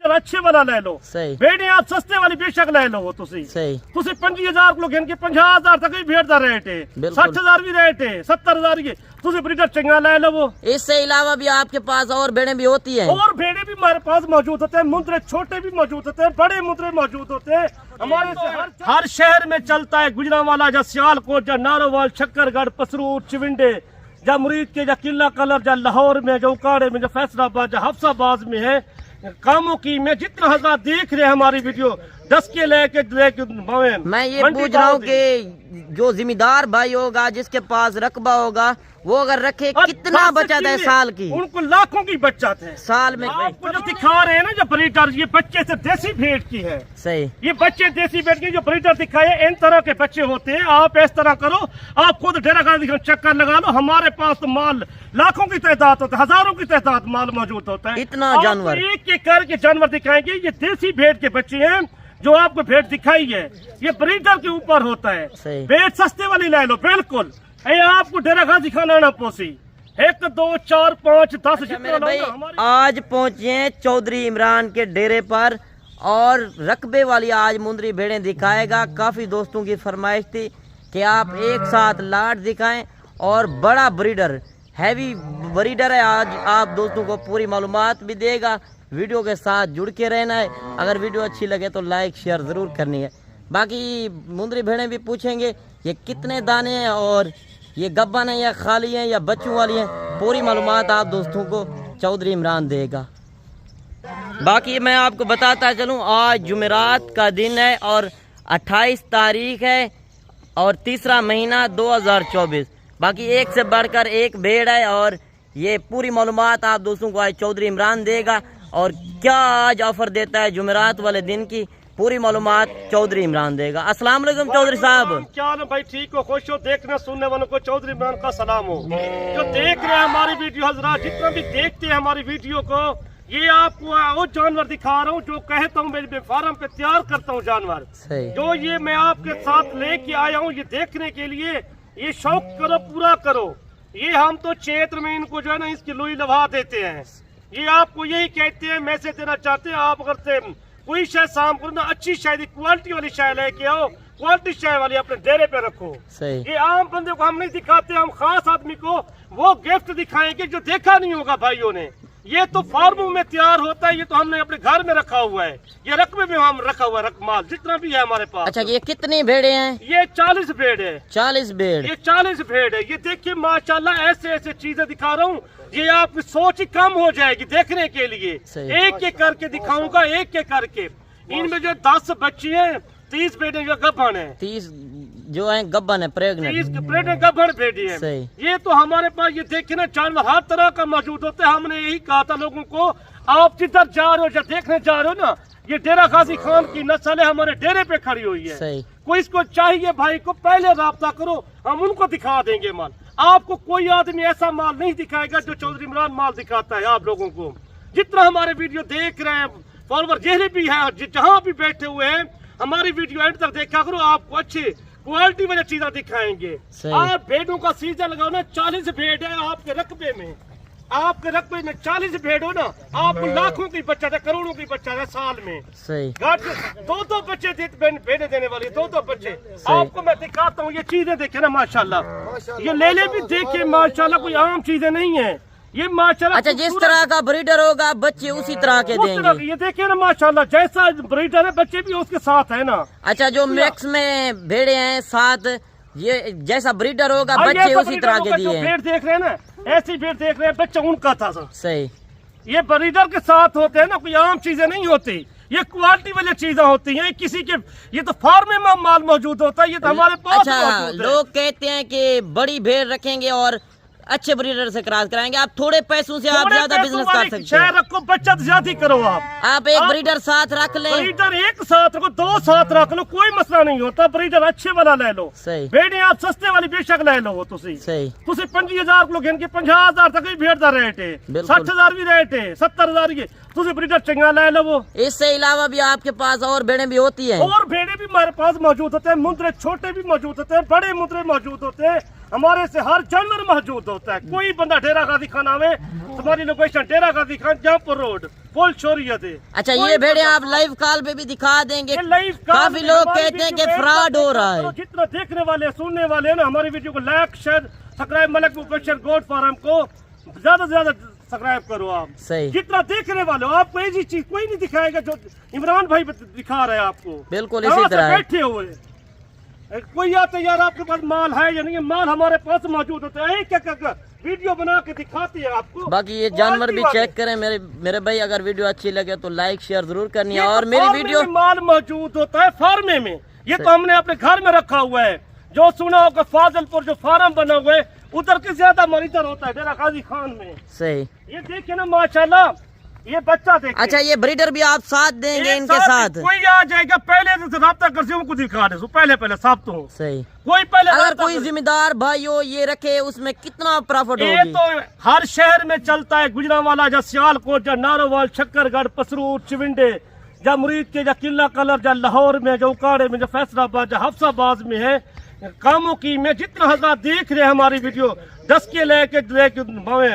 Breeder अच्छे वाला ले लो। सही भेड़े आप सस्ते वाली बेशक ले लो। तुसी सही 25,000 किलो गिन के 50,000 तक भी भेड़ दा रेट है, 60,000 भी रेट है, 70,000 की तुसी ब्रीडर चंगा ले लो। वो इससे अलावा भी आपके पास और भेड़ें भी होती हैं? और भेड़े भी हमारे पास मौजूद होते हैं, मुंद्रे छोटे भी मौजूद होते हैं, बड़े मुंद्रे मौजूद होते हैं। हमारे से हर शहर में चलता है, गुजरांवाला या सियालकोट या नारोवाल, शक्करगढ़, पसरूर, चिविंडे, या मुरीद के, या किला कलर, या लाहौर में, या उकाड़े में, या फैसलाबाद, या हफ्साबाद में है कामों की। मैं जितना हज़रात देख रहे हैं हमारी वीडियो 10 के लेके मैं ये पूछ रहा हूँ कि जो जिम्मेदार भाई होगा, जिसके पास रकबा होगा, वो अगर रखे कितना बचत है साल की? उनको लाखों की बचत है साल में। आपको जो दिखा रहे हैं ना जो ब्रीडर, ये बच्चे से देसी भेड़ की है। सही, ये बच्चे देसी भेड़ की जो ब्रीडर दिखाए, इन तरह के बच्चे होते हैं। आप इस तरह करो, आप खुद डेरा गाड़ी चक्कर लगा लो, हमारे पास तो माल लाखों की तादाद होता है, हजारों की तादाद माल मौजूद होता है। इतना जानवर एक एक करके जानवर दिखाएंगे। ये देसी भेड़ के बच्चे हैं जो आपको भेड़ दिखाई है, ये ब्रीडर के ऊपर होता है। भेड़ सस्ते वाली ले लो, बिल्कुल। ये आपको डेरा घास दिखाना ना पोसी 1 2 4 5 10। आज पहुंचे चौधरी इमरान के डेरे पर और रकबे वाली आज मुंदरी भेड़ें दिखाएगा। काफी दोस्तों की फरमाइश थी कि आप एक साथ लाट दिखाएं और बड़ा ब्रीडर, हैवी ब्रीडर है। आज आप दोस्तों को पूरी मालूमात भी देगा। वीडियो के साथ जुड़ के रहना है। अगर वीडियो अच्छी लगे तो लाइक शेयर ज़रूर करनी है। बाकी मुंदरी भेड़ें भी पूछेंगे ये कितने दाने हैं और ये गब्बन है या खाली हैं या बच्चों वाली हैं, पूरी मालूमात आप दोस्तों को चौधरी इमरान देगा। बाकी मैं आपको बताता चलूँ, आज जुमेरात का दिन है और 28 तारीख है और 3रा महीना 2024। बाकी एक से बढ़कर एक भेड़ है और ये पूरी मालूमात आप दोस्तों को आज चौधरी इमरान देगा। और क्या आज ऑफर देता है जुमेरात वाले दिन की, पूरी मालूमात चौधरी इमरान देगा। अस्सलाम वालेकुम चौधरी साहब। क्या हाल है भाई? ठीक हो, खुश हो? देखने सुनने वालों को चौधरी इमरान का सलाम हो। जो देख रहे हैं हमारी वीडियो, हजरात जितना भी देखते हैं हमारी वीडियो को, ये आपको वो जानवर दिखा रहा हूँ जो कहता हूँ मेरे फार्म पे तैयार करता हूँ जानवर। जो ये मैं आपके साथ लेके आया हूँ ये देखने के लिए, ये शौक करो, पूरा करो। ये हम तो क्षेत्र में इनको जो है ना इसकी लोई लगा देते हैं। ये आपको यही कहते हैं, मैसेज देना चाहते हैं, आप अगर कोई शाय शाम को ना अच्छी शायद क्वालिटी वाली शाय लेके आओ, क्वालिटी शाय वाली अपने डेरे पे रखो। ये आम बंदे को हम नहीं दिखाते, हम खास आदमी को वो गिफ्ट दिखाएंगे जो देखा नहीं होगा भाइयों ने। ये तो फार्मों में तैयार होता है, ये तो हमने अपने घर में रखा हुआ है, ये रकबे में हम रखा हुआ है, माल जितना भी है हमारे पास। अच्छा, ये कितनी भेड़े हैं? ये 40 भेड़ है। 40 भेड़? ये 40 भेड़ है। ये देखिए माशाल्लाह, ऐसे ऐसे चीजें दिखा रहा हूँ, ये आपकी सोच ही कम हो जाएगी देखने के लिए। एक एक करके दिखाऊंगा, एक एक करके। इनमें जो 10 बच्ची हैं, 30 बेटे जो गब्बन है, 30 जो है गब्बन है, प्रेग्नेंट 30 प्रेग्नेंट गब्बन बेटी है। ये तो हमारे पास ये देखिए ना जानवर हर तरह का मौजूद होता है। हमने यही कहा था लोगों को, आप जिधर जा रहे हो, जब देखने जा रहे हो ना, ये डेरा गाजी खान की नस्ल है, हमारे डेरे पे खड़ी हुई है। कोई इसको चाहिए भाई को पहले राब्ता करो, हम उनको दिखा देंगे माल। आपको कोई आदमी ऐसा माल नहीं दिखाएगा जो चौधरी इमरान माल दिखाता है आप लोगों को। जितना हमारे वीडियो देख रहे हैं फॉलोवर जहरे भी है, जहाँ भी बैठे हुए हैं, हमारी वीडियो एंड तक देखा करो, आपको अच्छी क्वालिटी वाली चीजें दिखाएंगे। आप भेड़ों का सीजन लगाओ ना, 40 भेड़ है आपके रकबे में, आपके रकबे में 40 भेड़ हो ना, आपको लाखों की बचत है, करोड़ों की बचत है साल में। सही, 2 बच्चे भेड़े देने वाली, 2 बच्चे। आपको मैं दिखाता हूँ, ये चीजें देखे ना माशाल्लाह, ये लेले भी देखिए माशाल्लाह, कोई आम चीजें नहीं है ये माशाल्लाह। अच्छा, जिस तरह का ब्रीडर होगा बच्चे उसी तरह के देंगे। ये देखिए ना माशाल्लाह, जैसा ब्रीडर है बच्चे भी उसके साथ है ना। अच्छा, जो मैक्स में भेड़े हैं 7, ये जैसा ब्रीडर होगा बच्चे उसी तरह के दिए। भेड़ देख रहे हैं ना, ऐसी भेड़ देख रहे हैं, बच्चा उनका था सर। सही, ये ब्रीडर के साथ होते हैं ना, कोई आम चीजें नहीं होती, ये क्वालिटी वाली चीजें होती हैं। किसी के ये तो फार्म में माल मौजूद होता है, ये तो हमारे पास। अच्छा, लोग कहते हैं कि बड़ी भेड़ रखेंगे और अच्छे ब्रीडर से क्रॉस कराएंगे, आप थोड़े पैसों से आप ज्यादा बिजनेस कर सकते हैं। रखो, बचत ज्यादा करो। आप एक ब्रीडर साथ रख ले, ब्रीडर एक साथ रखो, 2 साथ रख लो, कोई मसला नहीं होता। ब्रीडर अच्छे वाला ले लो। सही, भेड़े आप सस्ते वाली बेशक ले लो। तुसी 25,000 किलो गिन के 50,000 तक भी भेड़ दा रेट है, 60,000 भी रेट है, 70,000 की तुसी ब्रीडर चंगा ले लो। वो इससे अलावा भी आपके पास और भेड़े भी होती है? और भेड़े भी हमारे पास मौजूद होते हैं, मुंद्रे छोटे भी मौजूद होते हैं, बड़े मुंद्रे मौजूद होते हैं। हमारे से हर जानवर मौजूद होता है। कोई बंदा डेरा गाजी खान आवे, हमारी लोकेशन डेरा गाजी खान जहाँपुर रोड फुल शोरियत है। अच्छा, ये भेड़े आप लाइव कॉल पे भी दिखा देंगे? काफी लोग कहते हैं कि फ्रॉड हो रहा है। जितना देखने वाले सुनने वाले हैं ना, हमारी वीडियो को like share subscribe, Malik Mubashir goat farm को ज्यादा से ज्यादा सब्सक्राइब करो आप। सही। जितना देखने वाले हो, आपको ऐसी चीज कोई नहीं दिखाएगा जो इमरान भाई दिखा रहे हैं आपको। बिल्कुल इसी तरह है। बैठे हुए कोई आते यार आपके पास माल है या नहीं है, माल हमारे पास मौजूद होता है। क्या वीडियो बना के दिखाती है आपको। बाकी ये जानवर भी चेक करें मेरे भाई। अगर वीडियो अच्छी लगे तो लाइक शेयर जरूर करनी है। और मेरी वीडियो माल मौजूद होता है फार्मे में, ये तो हमने अपने घर में रखा हुआ है। जो सुना होगा फाजिलपुर जो फार्म बना हुआ है, उधर के ज्यादा मरीजर होता है डेरा गाजी खान में। सही। ये देखिए ना माशाल्लाह, ये बच्चा देखिए। अच्छा, ये ब्रीडर भी आप साथ देंगे इनके साथ? कोई आ जाएगा पहले तो राब्ता कर से उनको दिखा दे, पहले साफ तो सही। कोई पहले अगर कोई जिम्मेदार भाई हो ये रखे, उसमें कितना प्रॉफिट ये होगी? तो हर शहर में चलता है। गुजरांवाला जा सियालकोट जा नारोवाल शक्करगढ़ पसरूर चिविंडे जा मुरीद के जा किला कलर जा लाहौर में जो उकाड़े में जो फैसलाबाद जा हफ्साबाद में है कामों की में जितना हजरात देख रहे हैं हमारी वीडियो 10 के लेके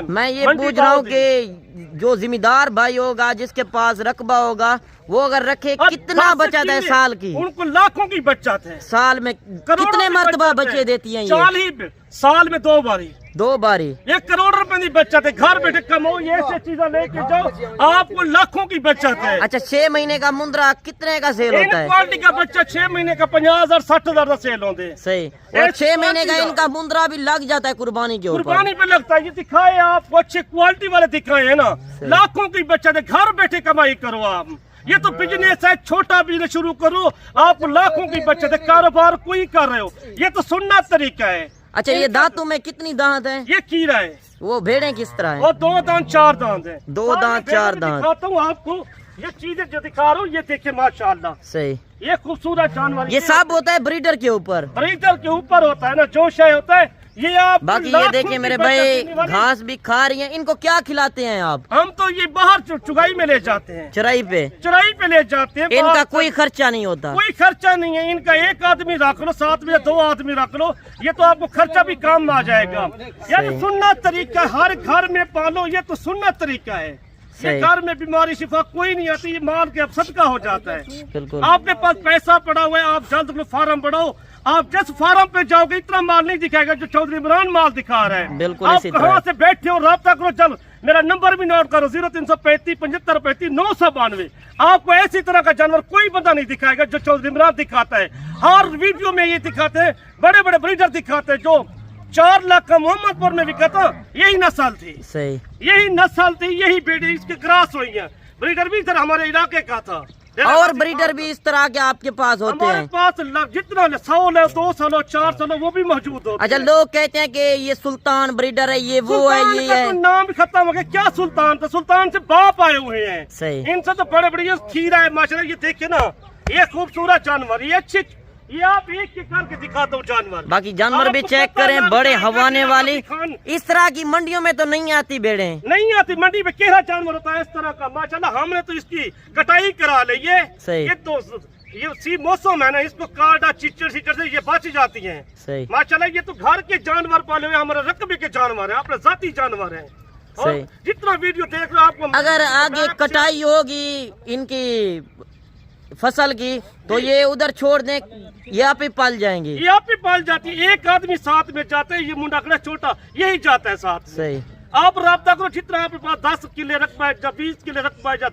मैं ये पूछ रहा हूँ कि जो जिम्मेदार भाई होगा जिसके पास रकबा होगा वो अगर रखे कितना बचत है साल की? उनको लाखों की बचत है। साल में कितने मरतबा बचे देती हैं ये? साल में 2 बारी 2 बारी 1 करोड़ रुपए की बचत है। घर बैठे कमाओ, ये ऐसी चीजें लेके जाओ, आपको लाखों की बचत है। अच्छा, 6 महीने का मुंद्रा कितने का सेल होता है? क्वालिटी का बच्चा 6 महीने का 50,000 60,000 का सेल होते हैं। सही। और 6 महीने का इनका मुंद्रा भी लग जाता है कुर्बानी के ऊपर। कुर्बानी पे लगता है। ये दिखाए आपको, अच्छे क्वालिटी वाले दिखाए है ना, लाखों की बचत है। घर बैठे कमाई करो आप। ये तो बिजनेस है, छोटा बिजनेस शुरू करो, आपको लाखों की बचत है। कारोबार कोई कर रहे हो, ये तो सुनना तरीका है। अच्छा, ये दांतों में कितनी दांत है? ये कीड़ा है। वो भेड़े किस तरह है? वो 2 दांत 4 दांत है। 2 दांत 4 दांत। दिखाता हूँ आपको, ये चीजें जो दिखा रहा हूँ, ये देखिए माशाल्लाह। सही। ये खूबसूरत जानवर ये सब होता है ब्रीडर के ऊपर? ब्रीडर के ऊपर होता है ना, जो शय होता है ये आप। बाकी ये देखिए मेरे भाई, घास भी खा रही हैं। इनको क्या खिलाते हैं आप? हम तो ये बाहर चुगाई में ले जाते हैं, चराई पे ले जाते हैं। इनका कोई खर्चा नहीं होता? कोई खर्चा नहीं है इनका। 1 आदमी रख लो, साथ में 2 आदमी रख लो, ये तो आपको खर्चा भी काम में आ जाएगा। यार सुनना तरीका, हर घर में पालो, ये तो सुनना तरीका है। ये घर में बीमारी शिफा कोई नहीं आती, माल के अब सदका हो जाता है। बिल्कुल। आपके पास पैसा पड़ा हुआ है, आप जल्द फार्म बढ़ाओ। आप जिस फार्म पे जाओगे इतना माल नहीं दिखाएगा जो चौधरी इमरान माल दिखा रहे हैं। बिल्कुल। आप कहाँ से बैठे हो, राब्ता करो। चल मेरा नंबर भी नोट करो, 0335 75 35 992। आपको ऐसी तरह का जानवर कोई बंदा नहीं दिखाएगा जो चौधरी इमरान दिखाता है। हर वीडियो में ये दिखाते हैं, बड़े बड़े ब्रीडर दिखाते हैं। जो 4 लाख का मोहम्मदपुर में बिका था, यही नस्ल थी। सही। यही नस्ल थी, यही बेटी इसकी क्रॉस हुई है। ब्रीडर भी इधर हमारे इलाके का था। और ब्रीडर भी इस तरह के आपके पास होते हैं? हमारे पास जितना 100 लो, 200 लो, 400 लो, वो भी मौजूद होते हैं। अच्छा, लोग कहते हैं कि ये सुल्तान ब्रीडर है, ये वो है, ये है। तो नाम खत्म हो गया। क्या सुल्तान था? सुल्तान से बाप आए हुए हैं। सही। इनसे तो बड़े बड़े खीरा है माशाल्लाह। ये देखिए ना, ये खूबसूरत जानवर, ये अच्छे, ये आप एक करके दिखाता हूँ जानवर। बाकी जानवर भी चेक करें, बड़े हवाने वाली। इस तरह की मंडियों में तो नहीं आती भेड़े? नहीं आती। मंडी में केरा जानवर होता है इस तरह का माशाल्लाह। हमने तो इसकी कटाई करा ली है। ये तो ये मौसम है ना, इसको काटा चिचड़ से ये बच जाती हैं। सही। माशाल्लाह ये तो घर के जानवर पाले हुए हमारे रकबे के जानवर है, अपने जाती जानवर है। और जितना वीडियो देख रहे हो आपको, अगर आगे कटाई होगी इनकी फसल की तो ये उधर छोड़ दें, ये आप ही पाल जाएंगे? ये आप ही पाल जाती है। 1 आदमी साथ में जाते हैं, ये मुंडाकड़ा छोटा यही जाता है साथ। सही। आप राब्ता करो, जितना आपके पास 10 किले रकबा है, 20 किले रकबा है,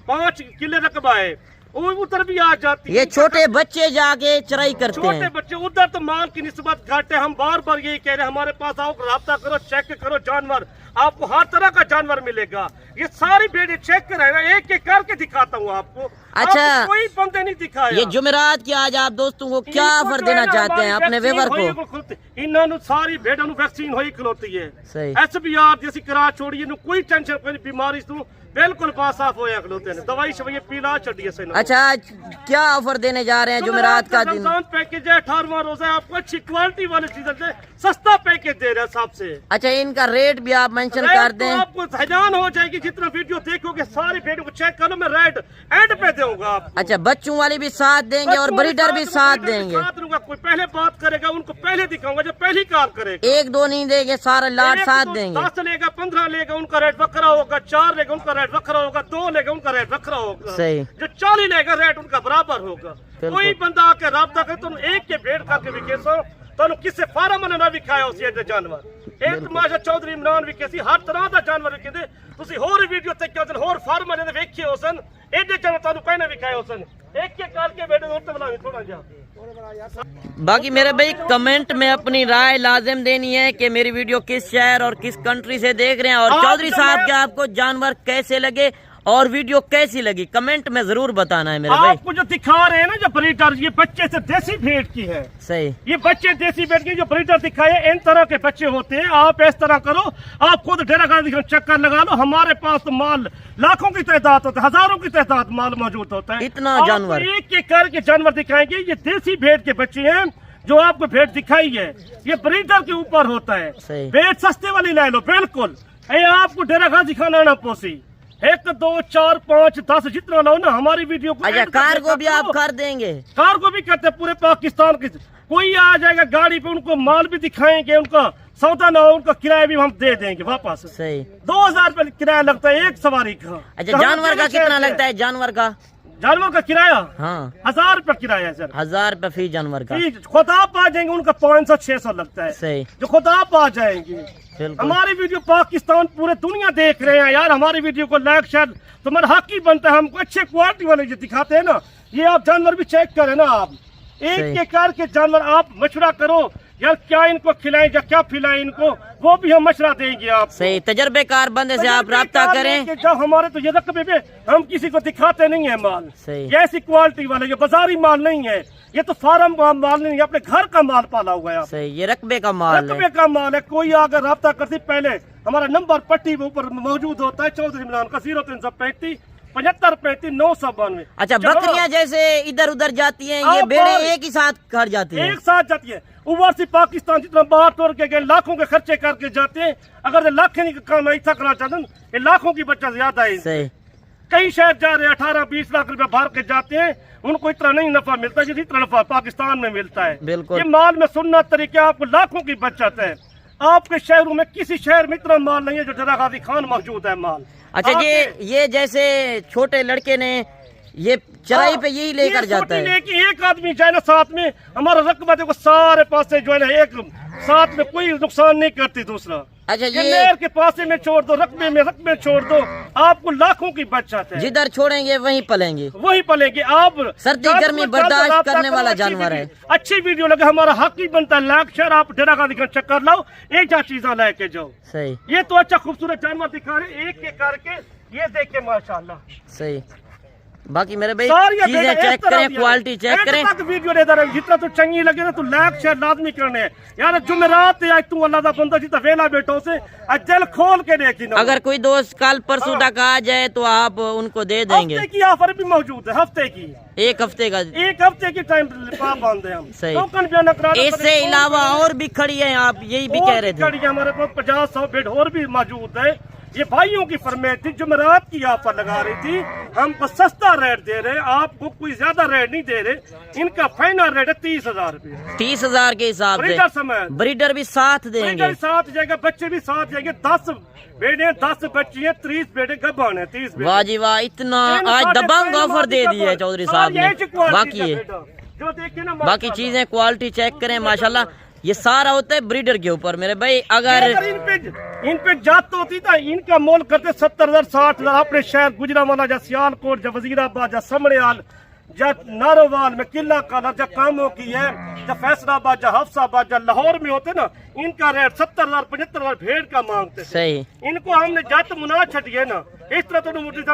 5 किले रकबा है, वो उधर भी आ जाती है। ये छोटे बच्चे जाके चराई करते हैं? छोटे बच्चे उधर तो माल की निस्बत घट है। हम बार बार यही कह रहे हैं, हमारे पास आओ, राब्ता करो, चेक करो जानवर, आपको हर तरह का जानवर मिलेगा। ये सारी भेड़ें चेक कराएगा, एक एक करके दिखाता हूँ आपको। अच्छा, आपको कोई बंदे नहीं दिखाया। ये जुमेरात की आज आप दोस्तों को क्या ऑफर देना चाहते हैं अपने व्यूअर को? इन्होंने सारी भेड़ों वैक्सीन होई खलोती है। सही। SBR जैसी करा छोड़ी, कोई टेंशन कोई बीमारी तू बिल्कुल बासाफ हो खलोते हैं दवाई शवाई पीला चढ़िए से ना। अच्छा आज क्या ऑफर देने जा रहे हैं जुमेरात का दिन? रमजान पैकेज है 18वां रोजा है, आपको अच्छी क्वालिटी वाली चीजें दे, सस्ता पैकेज दे रहे हैं सबसे। अच्छा इनका रेट भी आप मेंशन कर दें। आपको हैरान हो जाएगी जितना वीडियो देखोगे, सारी वीडियो को चेक करो, मैं रेट एंड पे दूंगा आपको। अच्छा बच्चों वाली भी साथ देंगे और ब्रीडर भी साथ देंगे। साथ दूंगा, कोई पहले बात करेगा उनको पहले दिखाऊंगा जब पहली कार करेगा। एक दो नहीं देंगे, सारा लाट साथ देंगे। 10 लेगा 15 लेगा उनका रेट बकरा होगा, 4 लेगा उनका रेट बकरा होगा, 2 लेगा उनका रेट बकरा होगा। सही। जो 40 लेगा रेट उनका बराबर होगा। कोई बंदा आके राब्ता करे तुम एक के भेड़ करके भी केसो ਤੁਹਾਨੂੰ ਕਿਸੇ ਫਾਰਮ ਨੇ ਨਾ ਵਿਖਾਇਆ ਉਸ ਇਹਦੇ ਜਾਨਵਰ। ਇਹ ਤਮਾਸ਼ਾ ਚੌਧਰੀ ਇਮਰਾਨ ਵੀ ਕਿਸੇ ਹਰ ਤਰ੍ਹਾਂ ਦਾ ਜਾਨਵਰ ਵਿਖਦੇ। ਤੁਸੀਂ ਹੋਰ ਵੀਡੀਓ ਤੇ ਕਿਉਂ ਹੋਰ ਫਾਰਮ ਨੇ ਵੇਖੇ ਹੋਸਨ, ਇਹਦੇ ਜਾਨਵਰ ਤੁਹਾਨੂੰ ਕਹਿਣਾ ਵਿਖਾਇਆ ਹੋਸਨ। ਇੱਕ ਇੱਕ ਕਰਕੇ ਬੇਟੇ ਨੂੰ ਉੱਤੇ ਬੁਲਾਵੇਂ ਥੋੜਾ ਜਿਹਾ। बाकी मेरे भाई कमेंट में अपनी राय लाजिम देनी है कि मेरी वीडियो किस शहर और किस कंट्री से देख रहे हैं और चौधरी साहब के आपको जानवर कैसे लगे और वीडियो कैसी लगी कमेंट में जरूर बताना है मेरे भाई। आपको जो दिखा रहे हैं ना जो ब्रीडर, ये बच्चे से देसी भेड़ की है। सही। ये बच्चे देसी भेड़ की जो ब्रीडर दिखाए इन तरह के बच्चे होते हैं। आप इस तरह करो, आप खुद डेरा गाड़ी चक्कर लगा लो, हमारे पास तो माल लाखों की तादाद होता है, हजारों की तादाद माल मौजूद होता है। इतना जानवर एक एक करके जानवर दिखाएंगे। ये देसी भेड़ के बच्चे हैं जो आपको भेड़ दिखाई है, ये ब्रीडर के ऊपर होता है। सही। भेड़ सस्ते वाली ले लो बिल्कुल। ये आपको डेरा गाड़ी खाना ना पोसी 1 2 4 5 10 जितना लो ना हमारी वीडियो को। अच्छा कार्गो भी आप कर देंगे? कार्गो भी करते पूरे पाकिस्तान के। कोई आ जाएगा गाड़ी पे, उनको माल भी दिखाएंगे, उनका सौदा ना हो उनका किराया भी हम दे देंगे वापस। सही। 2000 रुपए किराया लगता है एक सवारी का। अच्छा जानवर का कितना लगता है? जानवर का का किराया हाँ 1000 रुपए किराया है सर। 1000 रुपए फी जानवर का। खुदाब आ जाएंगे उनका 500 600 लगता है। सही। जो खुदाब आ जाएंगे। हमारी वीडियो पाकिस्तान पूरे दुनिया देख रहे हैं यार। हमारी वीडियो को लाइक शेयर तुम्हारा हक ही बनता है। हमको अच्छे क्वालिटी वाले जो दिखाते हैं ना, ये आप जानवर भी चेक करें ना। आप एक के करके जानवर आप मशवरा करो यार, क्या इनको खिलाएं या क्या पिलाएं इनको, वो भी हम मशवरा देंगे आप। सही। तजर्बेकार बंदे से आप राब्ता करें। जब हमारे तो ये रकबे पे हम किसी को दिखाते नहीं है माल। सही। ये ऐसी क्वालिटी वाले जो बाजारी माल नहीं है, ये तो फार्म माल नहीं है, अपने घर का माल पाला हुआ है। सही। ये रकबे का माल है। रकबे का माल है। कोई अगर राब्ता करती पहले हमारा नंबर पट्टी के ऊपर मौजूद होता है चौधरी इमरान का 0335 75 35 992। अच्छा बकरियां जैसे इधर उधर जाती हैं, ये भेड़ें एक ही साथ घर जाती हैं? एक साथ जाती है। ऊपर से पाकिस्तान जितना बाहर तोड़ के गए लाखों के खर्चे करके जाते हैं। अगर लाख नहीं काम ऐसा करना चाहते हैं, ये लाखों की बच्चा ज्यादा है। सही। कई शहर जा रहे हैं 18-20 लाख रुपए भर के जाते हैं, उनको इतना नहीं नफा मिलता जितना नफा पाकिस्तान में मिलता है। बिल्कुल। ये माल में सुनना तरीके आपको लाखों की बचत है। आपके शहरों में किसी शहर में इतना माल नहीं है जो डेरा गाजी खान मौजूद है माल। अच्छा ये जैसे छोटे लड़के ने ये चराई पे यही लेकर जाता है। एक आदमी जाए ना साथ में, हमारा रकबा देखो सारे पास से जो है ना एक साथ में कोई नुकसान नहीं करती दूसरा। अच्छा ये नहर के पास में छोड़ दो, रकबे में छोड़ दो, आपको लाखों की बचत है। जिधर छोड़ेंगे वहीं पलेंगे। वही पलेंगे। आप सर्दी गर्मी बर्दाश्त करने वाला जानवर है। अच्छी वीडियो लगे हमारा हक ही बनता है। लाख शेयर आप डेरा गाजी का चक्कर लाओ, एक जा चीजा लेके जाओ। सही। ये तो अच्छा खूबसूरत जानवर दिखा रहे एक के करके, ये देखे माशाल्लाह। सही। बाकी मेरे भाई चीजें चेक करें, क्वालिटी चेक करें। वीडियो दे रहे जितना तो चंगी लगे ना तो लाइक शेयर लाजमी करने हैं यार। जुमेरात आज तू अल्लाह दा बंदा जितना वेला बैठो से दिल खोल के देखी ना। अगर कोई दोस्त कल परसों तक आ जाए तो आप उनको दे देंगे। हफ्ते की ऑफर भी मौजूद है, हफ्ते की, एक हफ्ते का, एक हफ्ते की टाइम बांधे हम। सही। इससे अलावा और भी खड़ी है, आप यही भी कह रहे थे। हमारे पास 50-100 बेड और भी मौजूद है। ये भाइयों की फरमाइश थी, जुमेरात की ऑफर लगा रही थी, हमको सस्ता रेट दे रहे, आपको कोई ज्यादा रेट नहीं दे रहे। इनका फाइनल रेट है 30,000 रुपए। 30,000 के हिसाब से। ब्रीडर भी साथ देंगे। साथ जाएगा, बच्चे भी साथ जाएंगे। 10 बेटे 10 बच्चे हैं, 30 बेटे गब्बान है। 30 वाह जी वाह, इतना आज दबंग ऑफर दे दी है चौधरी साहब ने। बाकी है जो देखे ना, बाकी चीजें क्वालिटी चेक करें माशाल्लाह। ये सारा होता है ब्रीडर के ऊपर मेरे भाई। अगर इन पे जात होती था, इनका मोल करते 70,000 60,000। अपने शहर गुजरावाला या सियालकोट या वजीराबाद या समड़ियाल या नारोवाल में किला काला या कामों की है या फैसलाबाद या हफ्साबाद या लाहौर में होते ना, इनका रेट 70,000 75,000 भेड़ का मांगते। सही। इनको हमने जात मुना छटिए ना, इस तरह तो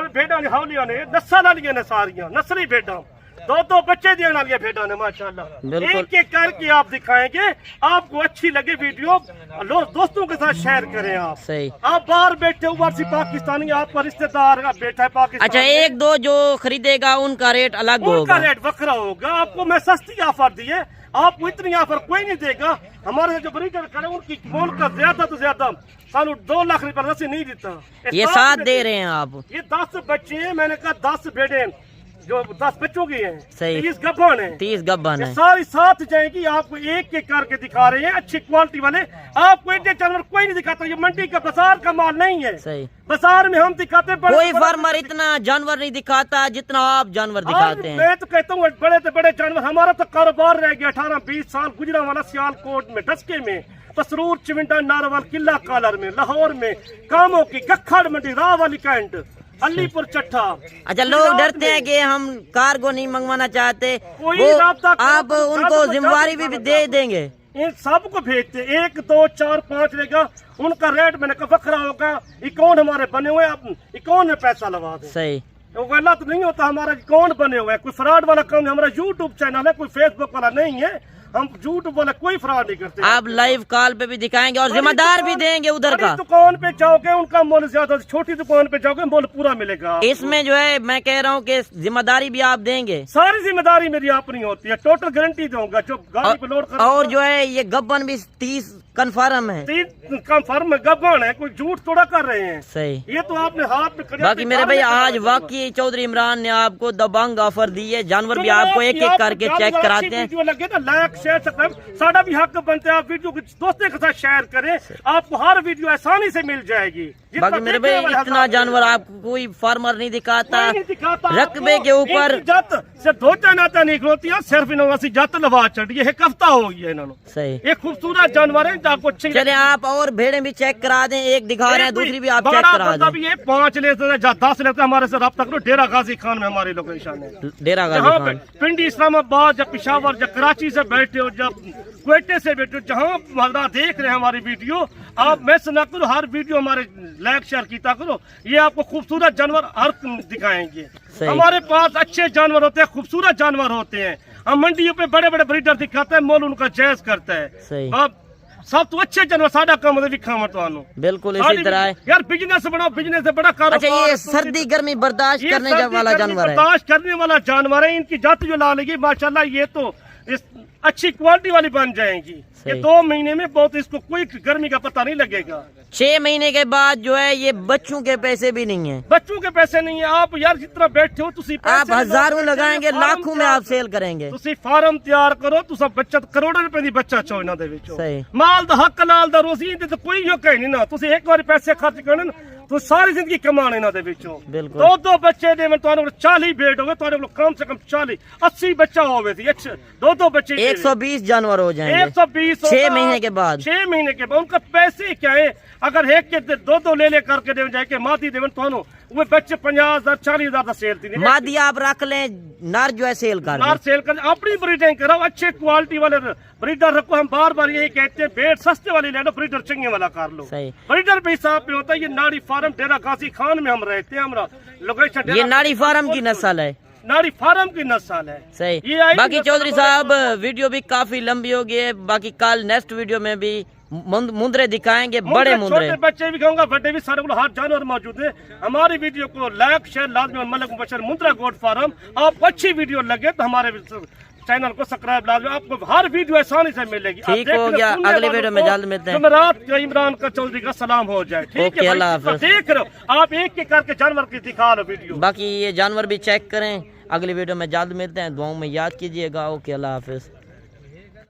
भेड़ा हौलिया ने नस्ल वाली ने सारियां नस्ली भेड़ा दो बच्चे देने वाली भेड़ा ने माशाल्लाह। बिल्कुल। एक एक करके आप दिखाएंगे, आपको अच्छी लगे वीडियो दोस्तों के साथ शेयर करें आप। सही। आप बाहर बैठे उमर से पाकिस्तानी, आपका रिश्तेदार बैठा है पाकिस्तान। अच्छा, एक दो जो खरीदेगा उनका रेट अलग उनका होगा। रेट वक्रा होगा। आपको मैं सस्ती ऑफर दी है, आपको इतनी ऑफर कोई नहीं देगा। हमारे जो ब्रीडर खड़े उनकी मोल का ज्यादा तो ज्यादा सानू 2 लाख रुपए से नहीं देता। ये 7 दे रहे हैं आप। ये 10 बच्चे हैं, मैंने कहा 10 बेटे जो 10 बच्चों की हैं, सही। 30 गब्बन है, 30 गब्बन है। सारी साथ जाएगी। आपको एक एक करके दिखा रहे हैं अच्छी क्वालिटी वाले। आपको एक जानवर कोई नहीं दिखाता, ये मंडी का बाजार का माल नहीं है। सही। बाजार में हम दिखाते हैं, कोई फार्मर इतना जानवर नहीं दिखाता जितना आप जानवर दिखाते हैं। मैं तो कहता हूँ बड़े से बड़े जानवर। हमारा तो कारोबार रह गया 18-20 साल गुजरा वाला सियालकोट में, डस्के में, पसरूर, चिमिंटा, नारवाल, किला कालर में, लाहौर में, कामों की, गखड़ मंडी, राह वाली कैंट, अलीपुर चट्ठा। अच्छा, लोग डरते हैं कि हम कार्गो नहीं मंगवाना चाहते, कोई वो राब्ता करो, आप उनको जिम्मेवारी भी दे देंगे। इन सबको भेजते 1 2 4 5 लेगा, उनका रेट मैंने कहा वक्रा होगा। अकाउंट हमारे बने हुए, आप अकाउंट में पैसा लगा दें। सही। तो गलत नहीं होता, हमारा अकाउंट बने हुए हैं। कोई फ्रॉड वाला काम नहीं, हमारा यूट्यूब चैनल है, कोई फेसबुक वाला नहीं है। हम यूट्यूब वाला कोई फ्रॉड नहीं करते। आप लाइव कॉल पे भी दिखाएंगे और जिम्मेदार भी देंगे उधर का। दुकान पे जाओगे उनका मोल ज्यादा, छोटी दुकान पे जाओगे मोल पूरा मिलेगा। इसमें जो है मैं कह रहा हूँ कि जिम्मेदारी भी आप देंगे। सारी जिम्मेदारी मेरी अपनी होती है, टोटल गारंटी दूंगा। जो गाड़ी पे लोड कर और जो है ये गब्बन भी 30 कन्फर्म है। 3 कंफर्म गब्बन है, कोई झूठ थोड़ा कर रहे हैं। सही। ये तो आपने हाथ में खड़े बाकी मेरे भाई आज वाकई चौधरी इमरान ने आपको दबंग ऑफर दी है। जानवर भी आपको एक एक करके चेक कराते हैं। वीडियो लगे तो लाइक शेयर सब्सक्राइब, साड़ा भी हक बनता है। आप वीडियो को दोस्तों के साथ शेयर करें, आपको हर वीडियो आसानी से मिल जाएगी। बाकी मेरे भाई इतना जानवर आपको कोई फार्मर नहीं दिखाता। रकबे के ऊपर सिर्फ धोचा नाता नहीं खलोती, सिर्फ इन्होंने जत लवा चढ़ी है, एक हफ्ता हो गया इन्होंने। सही। एक खूबसूरत जानवर है, आपको चले आप और भेड़े भी चेक करा दें। एक दिखा रहे हैं, दूसरी भी आप चेक करा दें। ये 5 लेते हैं, 10 लेते हैं, हमारे से रब्ता करो। डेरा गाजी खान में हमारी लोकेशन है। डेरा गाजी जहाँ खान, पिंडी, इस्लामाबाद, जब पिशावर, जब कराची से बैठे हो, जब क्वेटे से बैठे हो, जहाँ हमारा देख रहे हैं हमारी वीडियो, आप मिस ना करो। हर वीडियो हमारे लाइक शेयर कीता करो। ये आपको खूबसूरत जानवर हर दिखाएंगे। हमारे पास अच्छे जानवर होते हैं, खूबसूरत जानवर होते हैं। हम मंडियों पे बड़े बड़े ब्रीडर दिखाते हैं, मोल उनका जायज करता है। सही। सब तो अच्छे जानवर साडा काम विखाव तो बिल्कुल इसी तरह है यार। बिजनेस बढ़ाओ, बिजनेस से बड़ा कारोबार। अच्छा, ये सर्दी गर्मी बर्दाश्त करने वाला जानवर है। बर्दाश्त करने वाला जानवर है। इनकी जात जो ला लेगी माशाल्लाह, ये तो अच्छी क्वालिटी वाली बन जाएंगी। ये 2 महीने में बहुत, इसको कोई गर्मी का पता नहीं लगेगा। 6 महीने के बाद जो है ये बच्चों के पैसे भी नहीं है। बच्चों के पैसे नहीं है। आप यार जितना बैठे हो तुसी आप हजारों लगाएंगे, लाखों में आप सेल करेंगे। तुसी फार्म तैयार करो, तुसा बचत करोड़ों रुपए दी बच्चा चो इना दे विचों। सही। माल दा हक लाल दा रोजी ते कोई यो कहे नहीं ना। तुसी एक बार पैसे खर्च करने ना, तो सारी जिंदगी कमाने इना दे विचों। बिल्कुल। 2 बच्चे दे में तुहानू 40 बेट होवे, तुहारे कोल कम से कम 40 80 बच्चा होवे सी। 2 बच्चे 120 जानवर हो जाएंगे 120 6 महीने के बाद। 6 महीने के बाद उनका पैसे क्या है? अगर एक के 2 ले करके दे जाए के माती देवन तो वो बच्चे 50,000 40,000 का सेल थी। मादी आप रख लें, नर जो है सेल कर नर सेल कर, अपनी ब्रीडिंग करो, अच्छे क्वालिटी वाले ब्रीडर रखो। हम बार बार यही कहते हैं, भेड़ सस्ते वाली ले लो, ब्रीडर चंगे वाला कर लो। सही। ब्रीडर पे हिसाब पे होता है। ये नाड़ी फार्म डेरा गाजी खान में हम रहते हैं, हमारा लोकेशन। ये नाड़ी फार्म की नस्ल है, नाड़ी फार्म की नस्ल है। सही। बाकी चौधरी साहब वीडियो भी काफी लंबी हो गई है। बाकी कल नेक्स्ट वीडियो में भी मुंदरे दिखाएंगे, बड़े मुंदरे। छोटे बच्चे भी कहूंगा, बड़े भी, सारे हर जानवर मौजूद है। हमारी वीडियो को लाइक शेयर लाजमी, मलिक मुबशर मुंद्रा गोट फार्म। आपको अच्छी वीडियो लगे तो हमारे चैनल को सब्सक्राइब लाजमी, आपको हर वीडियो आसानी से मिलेगी। ठीक हो गया, अगले वीडियो में जल्द मिलते हैं। जुमेरात का इमरान का चौधरी का सलाम हो जाए। ठीक है, अल्लाह हाफिज़। देख रहे हो आप, एक एक करके जानवर की दिखा लो वीडियो। बाकी ये जानवर भी चेक करें। अगली वीडियो में जल्द मिलते हैं, दुआओं में याद कीजिएगा। ओके, अल्लाह हाफिज़।